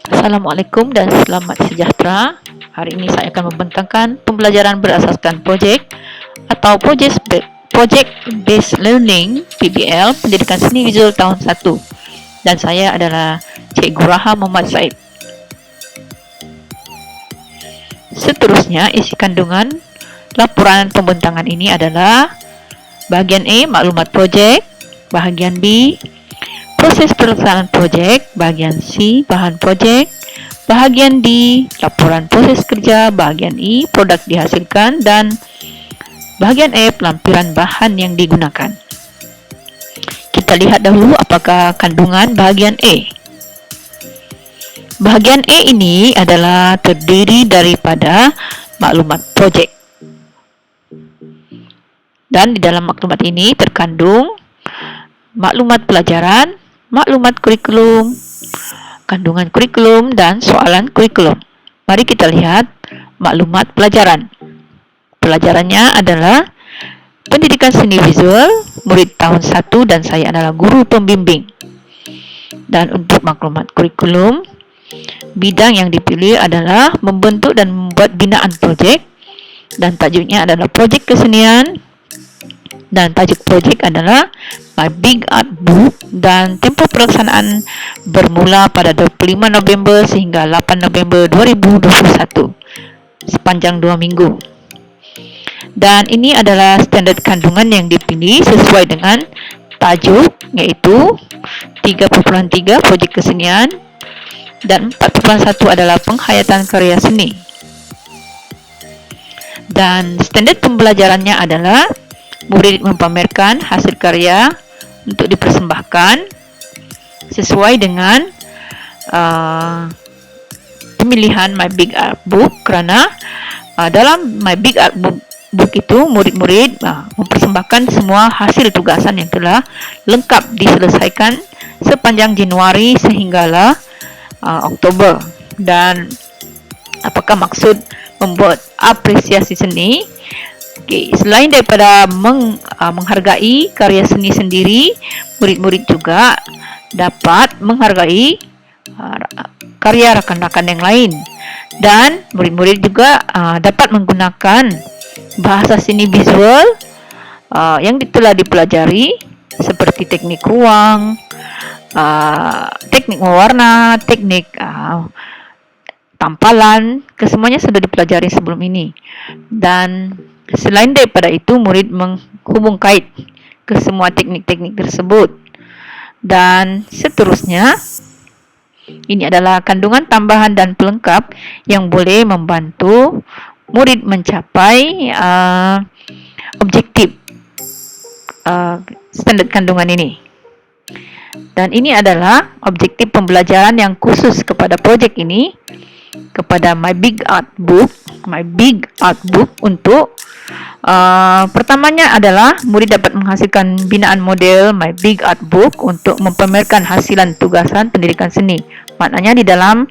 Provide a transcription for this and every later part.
Assalamualaikum dan selamat sejahtera. Hari ini saya akan membentangkan pembelajaran berasaskan projek atau Project Based Learning PBL Pendidikan Seni Visual tahun 1. Dan saya adalah Cikgu Raha Muhammad Said. Seterusnya, isi kandungan laporan pembentangan ini adalah bahagian A, maklumat projek, bahagian B, proses pelaksanaan projek, bahagian C, bahan projek, bahagian D, laporan proses kerja, bahagian E, produk dihasilkan, dan bahagian F, lampiran bahan yang digunakan. Kita lihat dahulu apakah kandungan bahagian A. Bahagian A ini adalah terdiri daripada maklumat projek. Dan di dalam maklumat ini terkandung maklumat pelajaran, maklumat kurikulum, kandungan kurikulum, dan soalan kurikulum. Mari kita lihat maklumat pelajaran. Pelajarannya adalah Pendidikan Seni Visual, murid tahun 1 dan saya adalah guru pembimbing. Dan untuk maklumat kurikulum, bidang yang dipilih adalah membentuk dan membuat binaan projek, dan tajuknya adalah projek kesenian, dan tajuk projek adalah My Big Art Book, dan tempoh pelaksanaan bermula pada 25 November sehingga 8 November 2021, sepanjang 2 minggu. Dan ini adalah standard kandungan yang dipilih sesuai dengan tajuk, iaitu 3.3 projek kesenian dan 4.1 adalah penghayatan karya seni. Dan standard pembelajarannya adalah murid mempamerkan hasil karya untuk dipersembahkan sesuai dengan pemilihan My Big Art Book, kerana dalam My Big Art Book itu murid-murid mempersembahkan semua hasil tugasan yang telah lengkap diselesaikan sepanjang Januari sehinggalah Oktober. Dan apakah maksud membuat apresiasi seni? Selain daripada menghargai karya seni sendiri, murid-murid juga dapat menghargai karya rakan-rakan yang lain, dan murid-murid juga dapat menggunakan bahasa seni visual yang telah dipelajari seperti teknik ruang, teknik mewarna, teknik tampalan, kesemuanya sudah dipelajari sebelum ini. Dan selain daripada itu, murid menghubung kait ke semua teknik-teknik tersebut. Dan seterusnya, ini adalah kandungan tambahan dan pelengkap yang boleh membantu murid mencapai objektif standar kandungan ini. Dan ini adalah objektif pembelajaran yang khusus kepada projek ini, kepada My Big Art Book untuk pertamanya adalah murid dapat menghasilkan binaan model My Big Art Book untuk mempamerkan hasilan tugasan pendidikan seni. Maknanya di dalam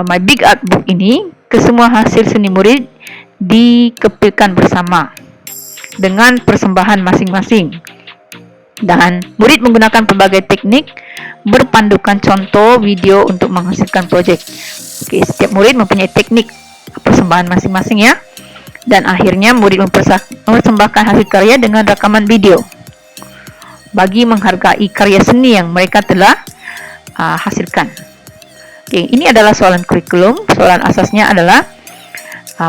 My Big Art Book ini, kesemua hasil seni murid dikepilkan bersama dengan persembahan masing-masing. Dan murid menggunakan pelbagai teknik berpandukan contoh video untuk menghasilkan projek. Setiap murid mempunyai teknik persembahan masing-masing ya. Dan akhirnya murid mempersembahkan hasil karya dengan rakaman video bagi menghargai karya seni yang mereka telah hasilkan. Ini adalah soalan kurikulum. Soalan asasnya adalah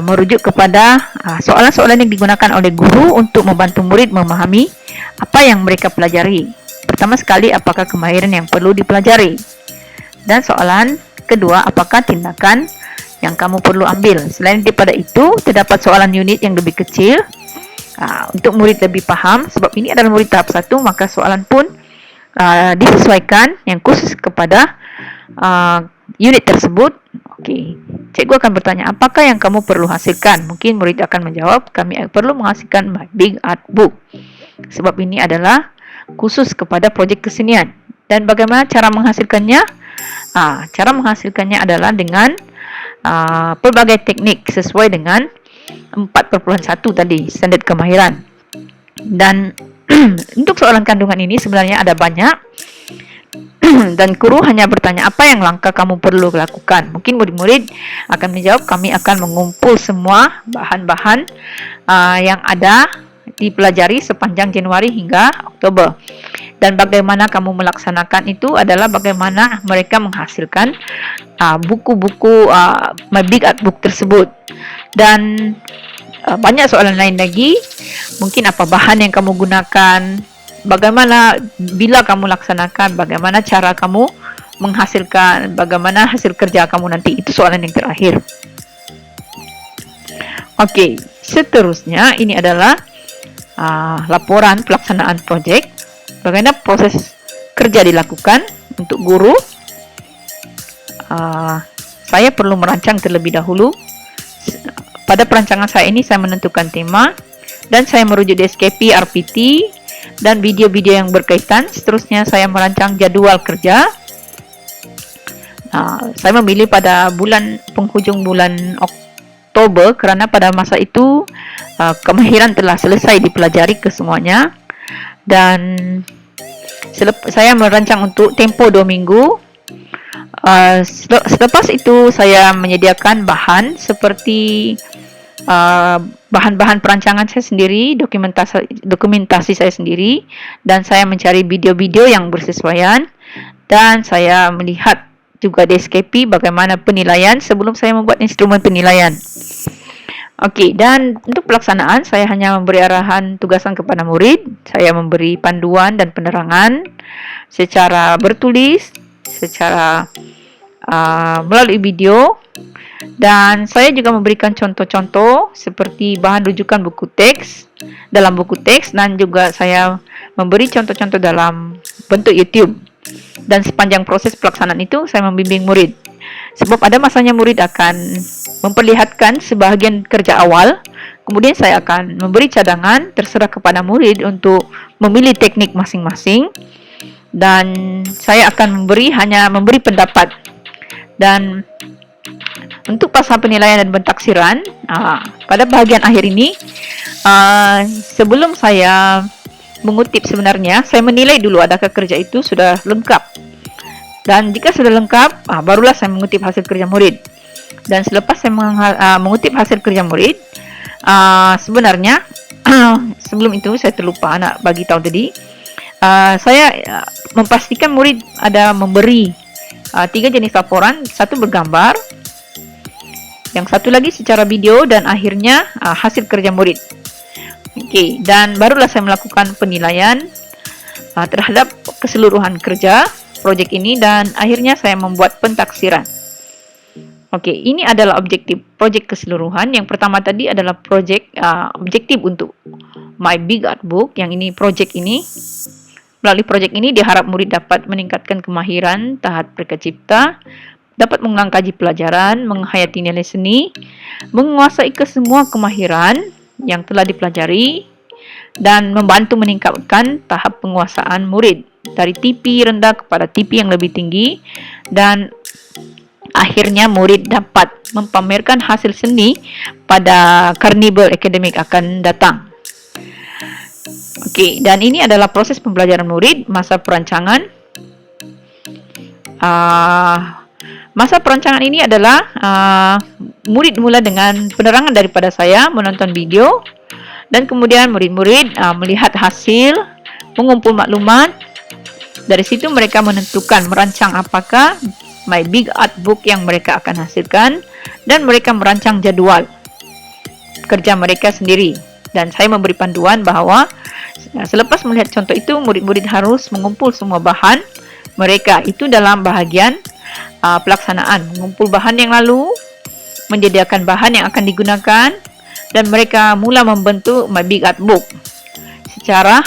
merujuk kepada soalan-soalan yang digunakan oleh guru untuk membantu murid memahami apa yang mereka pelajari. Pertama sekali, apakah kemahiran yang perlu dipelajari? Dan soalan kedua, apakah tindakan yang kamu perlu ambil? Selain daripada itu, terdapat soalan unit yang lebih kecil untuk murid lebih faham. Sebab ini adalah murid tahap 1, maka soalan pun disesuaikan yang khusus kepada unit tersebut. Cikgu akan bertanya, apakah yang kamu perlu hasilkan? Mungkin murid akan menjawab, kami perlu menghasilkan My Big Art Book. Sebab ini adalah khusus kepada projek kesenian. Dan bagaimana cara menghasilkannya? Cara menghasilkannya adalah dengan pelbagai teknik sesuai dengan 4.1 tadi, standar kemahiran. Dan untuk soalan kandungan ini sebenarnya ada banyak, Dan guru hanya bertanya apa yang langkah kamu perlu lakukan. Mungkin murid-murid akan menjawab, kami akan mengumpul semua bahan-bahan yang ada dipelajari sepanjang Januari hingga Oktober. Dan bagaimana kamu melaksanakan itu adalah bagaimana mereka menghasilkan buku-buku My Big Art Book tersebut. Dan banyak soalan lain lagi, mungkin apa bahan yang kamu gunakan, bagaimana bila kamu laksanakan, bagaimana cara kamu menghasilkan, bagaimana hasil kerja kamu nanti. Itu soalan yang terakhir. Oke, seterusnya ini adalah laporan pelaksanaan proyek. Bagaimana proses kerja dilakukan untuk guru. Saya perlu merancang terlebih dahulu. Pada perancangan saya ini saya menentukan tema dan saya merujuk di SKP, RPT dan video-video yang berkaitan. Seterusnya saya merancang jadwal kerja. Saya memilih pada penghujung bulan Oktober kerana pada masa itu kemahiran telah selesai dipelajari kesemuanya. Dan saya merancang untuk tempoh 2 minggu. Selepas itu saya menyediakan bahan seperti bahan-bahan perancangan saya sendiri, dokumentasi saya sendiri, dan saya mencari video-video yang bersesuaian, dan saya melihat juga di SKP bagaimana penilaian sebelum saya membuat instrumen penilaian. Okey, dan untuk pelaksanaan saya hanya memberi arahan tugasan kepada murid. Saya memberi panduan dan penerangan secara bertulis, secara melalui video, dan saya juga memberikan contoh-contoh seperti bahan rujukan buku teks dalam buku teks, dan juga saya memberi contoh-contoh dalam bentuk YouTube. Dan sepanjang proses pelaksanaan itu saya membimbing murid. Sebab ada masanya murid akan memperlihatkan sebahagian kerja awal, kemudian saya akan memberi cadangan, terserah kepada murid untuk memilih teknik masing-masing, dan saya akan hanya memberi pendapat. Dan untuk pasal penilaian dan pentaksiran, pada bahagian akhir ini, sebelum saya mengutip sebenarnya, saya menilai dulu adakah kerja itu sudah lengkap. Dan jika sudah lengkap, barulah saya mengutip hasil kerja murid. Dan selepas saya mengutip hasil kerja murid, sebenarnya sebelum itu saya terlupa nak bagi tahu tadi, saya memastikan murid ada memberi 3 jenis laporan, satu bergambar, yang satu lagi secara video, dan akhirnya hasil kerja murid. Okey, dan barulah saya melakukan penilaian terhadap keseluruhan kerja projek ini, dan akhirnya saya membuat pentaksiran. Okey, ini adalah objektif projek keseluruhan. Yang pertama tadi adalah objektif untuk My Big Art Book. Yang ini projek ini. Melalui projek ini diharap murid dapat meningkatkan kemahiran tahap reka cipta, dapat mengulang kaji pelajaran, menghayati nilai seni, menguasai kesemua kemahiran yang telah dipelajari, dan membantu meningkatkan tahap penguasaan murid dari TP rendah kepada TP yang lebih tinggi, dan akhirnya murid dapat mempamerkan hasil seni pada Carnival Akademik akan datang. Okey, dan ini adalah proses pembelajaran murid masa perancangan. Masa perancangan ini adalah murid mula dengan penerangan daripada saya, menonton video, dan kemudian murid-murid melihat hasil, mengumpul maklumat. Dari situ mereka menentukan merancang apakah My Big Art Book yang mereka akan hasilkan, dan mereka merancang jadual kerja mereka sendiri. Dan saya memberi panduan bahawa selepas melihat contoh itu, murid-murid harus mengumpul semua bahan mereka. Itu dalam bahagian pelaksanaan, mengumpul bahan yang lalu, menyediakan bahan yang akan digunakan, dan mereka mula membentuk My Big Art Book secara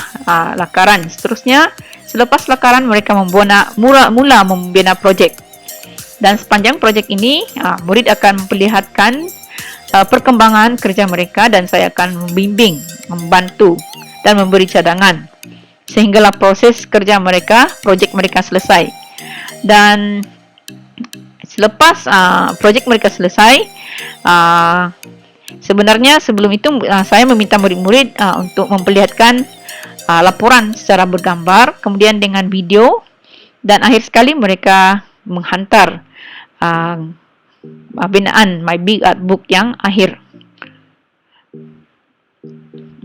lakaran. Seterusnya, selepas lakaran mereka mula membina projek. Dan sepanjang projek ini, murid akan memperlihatkan perkembangan kerja mereka, dan saya akan membimbing, membantu, dan memberi cadangan sehinggalah proses kerja mereka, projek mereka selesai. Dan selepas projek mereka selesai, sebenarnya sebelum itu saya meminta murid-murid untuk memperlihatkan laporan secara bergambar, kemudian dengan video, Dan akhir sekali mereka menghantar binaan My Big Art Book yang akhir.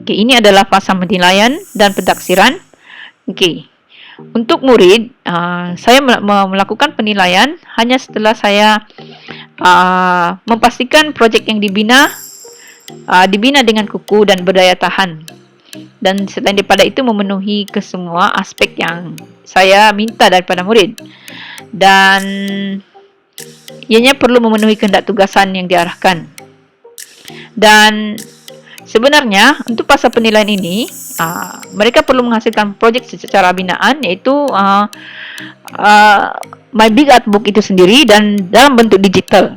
Okey, ini adalah fasa penilaian dan pentaksiran. Okey. Untuk murid, saya melakukan penilaian hanya setelah saya memastikan projek yang dibina dengan kukuh dan berdaya tahan. Dan selain daripada itu memenuhi kesemua aspek yang saya minta daripada murid. Dan ianya perlu memenuhi kehendak tugasan yang diarahkan. Dan sebenarnya untuk fasa penilaian ini, mereka perlu menghasilkan projek secara binaan, iaitu My Big Art Book itu sendiri dan dalam bentuk digital.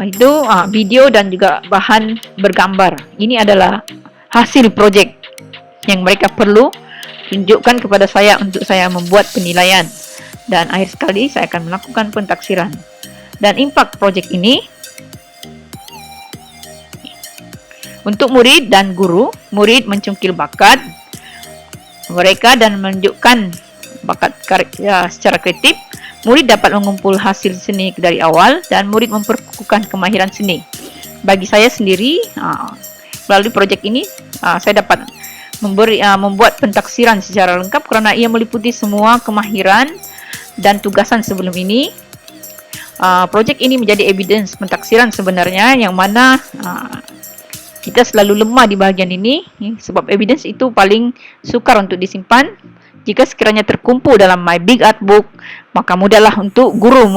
Itu video dan juga bahan bergambar. Ini adalah hasil projek yang mereka perlu tunjukkan kepada saya untuk saya membuat penilaian. Dan akhir sekali saya akan melakukan pentaksiran. Dan impak projek ini untuk murid dan guru. Murid mencungkil bakat mereka dan menunjukkan bakat secara kreatif. Murid dapat mengumpul hasil seni dari awal dan murid memperkukuhkan kemahiran seni. Bagi saya sendiri, melalui projek ini, saya dapat membuat pentaksiran secara lengkap kerana ia meliputi semua kemahiran dan tugasan sebelum ini. Projek ini menjadi evidence pentaksiran sebenarnya, yang mana kita selalu lemah di bahagian ini, sebab evidence itu paling sukar untuk disimpan. Jika sekiranya terkumpul dalam My Big Art Book, maka mudahlah untuk guru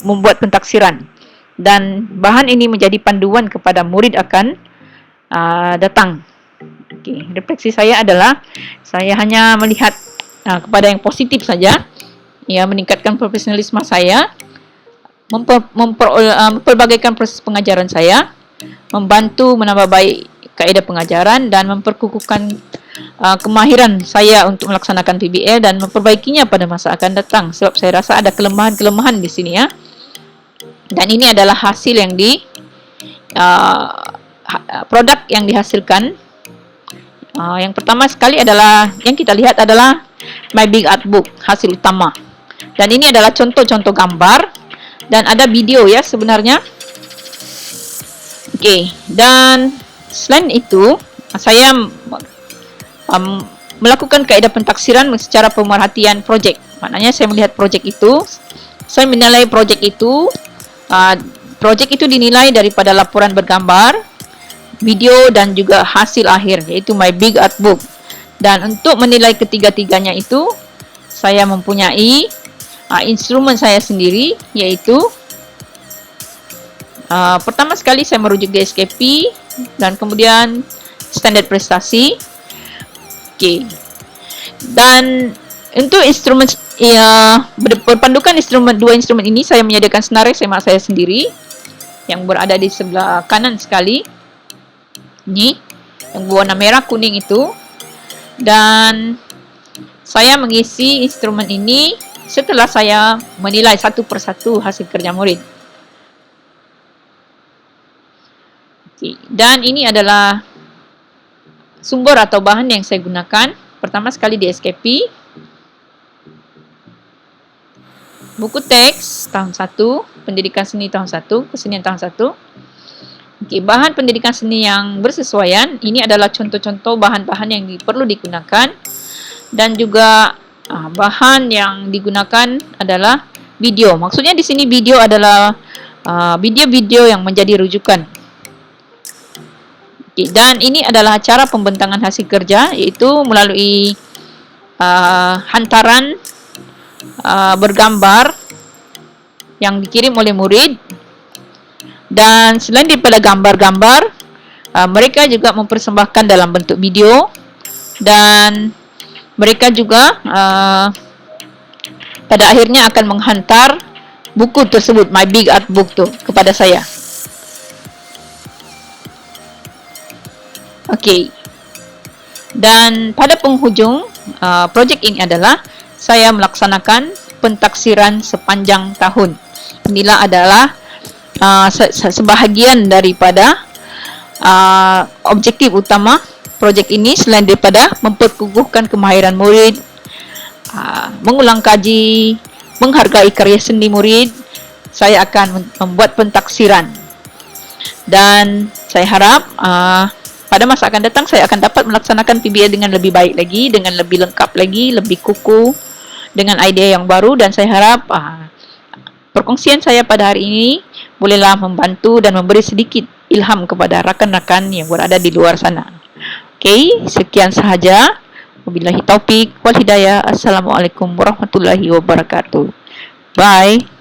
membuat pentaksiran. Dan bahan ini menjadi panduan kepada murid akan datang. Okay. Refleksi saya adalah saya hanya melihat kepada yang positif saja, ya, meningkatkan profesionalisme saya, memperbagaikan proses pengajaran saya, membantu menambah baik kaedah pengajaran dan memperkukuhkan kemahiran saya untuk melaksanakan PBL dan memperbaikinya pada masa akan datang, sebab saya rasa ada kelemahan-kelemahan di sini, ya. Dan ini adalah hasil yang produk yang dihasilkan. Yang pertama sekali adalah yang kita lihat adalah My Big Art Book, hasil utama. Dan ini adalah contoh-contoh gambar dan ada video, ya, sebenarnya. Okey, dan selain itu saya melakukan kaedah pentaksiran secara pemerhatian projek. Maknanya saya melihat projek itu, saya menilai projek itu. Projek itu dinilai daripada laporan bergambar, video dan juga hasil akhir, iaitu My Big Art Book. Dan untuk menilai ketiga-tiganya itu, saya mempunyai instrumen saya sendiri, iaitu pertama sekali saya merujuk DSKP dan kemudian standard prestasi. Okey. Dan untuk instrumen berpandukan dua instrumen ini, saya menyediakan senarai semak saya sendiri yang berada di sebelah kanan sekali. Ini yang berwarna merah kuning itu. Dan saya mengisi instrumen ini setelah saya menilai satu persatu hasil kerja murid. Okay. Dan ini adalah sumber atau bahan yang saya gunakan. Pertama sekali DSKP, buku teks tahun 1, pendidikan seni tahun 1, kesenian tahun 1. Okay, bahan pendidikan seni yang bersesuaian, ini adalah contoh-contoh bahan-bahan yang perlu digunakan. Dan juga bahan yang digunakan adalah video. Maksudnya di sini video adalah video-video yang menjadi rujukan. Okay, dan ini adalah cara pembentangan hasil kerja, iaitu melalui hantaran bergambar yang dikirim oleh murid. Dan selain daripada gambar-gambar, mereka juga mempersembahkan dalam bentuk video. Dan mereka juga pada akhirnya akan menghantar buku tersebut, My Big Art Book tu, kepada saya. Okey. Dan pada penghujung projek ini adalah saya melaksanakan pentaksiran sepanjang tahun. Inilah adalah sebahagian daripada objektif utama projek ini, selain daripada memperkukuhkan kemahiran murid, mengulang kaji, menghargai karya seni murid, saya akan membuat pentaksiran. Dan saya harap pada masa akan datang saya akan dapat melaksanakan PBL dengan lebih baik lagi, dengan lebih lengkap lagi, lebih kukuh, dengan idea yang baru. Dan saya harap perkongsian saya pada hari ini bolehlah membantu dan memberi sedikit ilham kepada rakan-rakan yang berada di luar sana. Okey, sekian sahaja. Wabillahi taufik wal hidayah. Assalamualaikum warahmatullahi wabarakatuh. Bye.